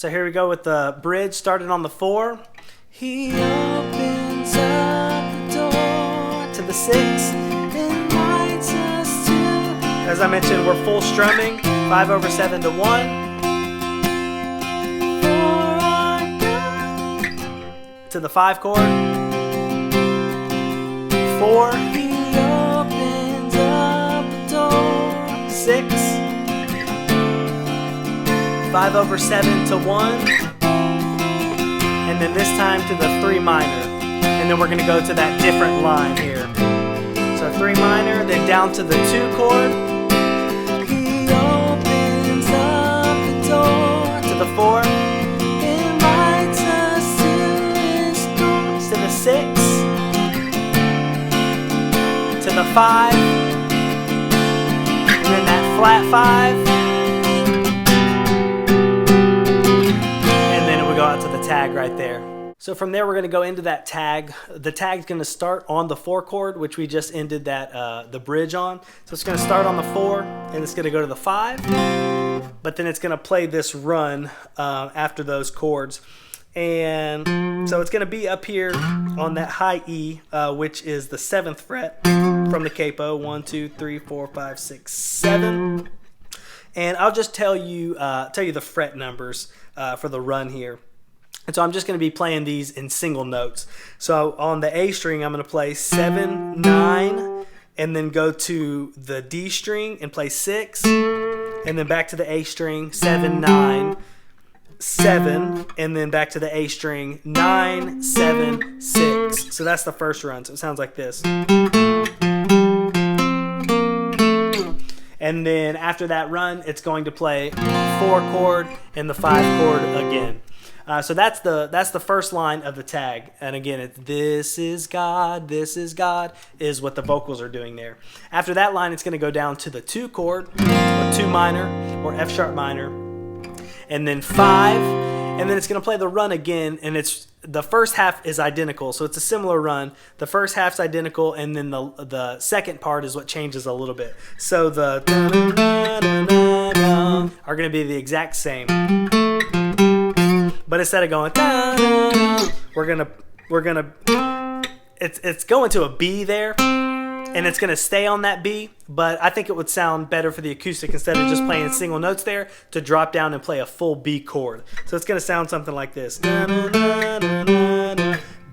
So here we go with the bridge starting on the 4. He opens up the door to the 6, invites us to. As I mentioned, we're full strumming, 5/7 to 1. To the 5 chord. 4. He opens up the door. 6. 5/7 to 1. And then this time to the 3 minor. And then we're going to go to that different line here. So 3 minor, then down to the 2 chord. He opens up the door to the 4. Invites us to his doors. To the 6. To the 5. And then that flat 5. And then it would go out to the tag right there. So from there, we're going to go into that tag. The tag's going to start on the 4 chord, which we just ended that the bridge on. So it's going to start on the 4, and it's going to go to the 5. But then it's going to play this run after those chords. And so it's going to be up here on that high E, which is the 7th fret from the capo. 1, 2, 3, 4, 5, 6, 7. And I'll just tell you the fret numbers for the run here. And so I'm just going to be playing these in single notes. So on the A string, I'm going to play 7, 9, and then go to the D string and play 6, and then back to the A string, 7, 9, 7, and then back to the A string, 9, 7, 6. So that's the first run. So it sounds like this. And then after that run, it's going to play 4 chord and the 5 chord again. So that's the first line of the tag. And again, it's this is God is what the vocals are doing there. After that line, it's going to go down to the 2 chord, or 2 minor, or F sharp minor, and then 5, and then it's going to play the run again, and the first half is identical, so it's a similar run. The first half's identical, and then the second part is what changes a little bit. So the are going to be the exact same. But instead of going it's going to a B there, and it's gonna stay on that B. But I think it would sound better for the acoustic, instead of just playing single notes there, to drop down and play a full B chord. So it's gonna sound something like this: B,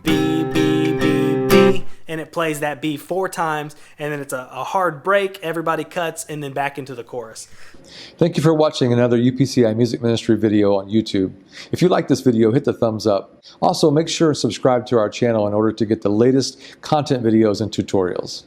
B, B, B, and it plays that B 4 times, and then it's a hard break. Everybody cuts, and then back into the chorus. Thank you for watching another UPCI Music Ministry video on YouTube. If you like this video, hit the thumbs up. Also, make sure and subscribe to our channel in order to get the latest content videos and tutorials.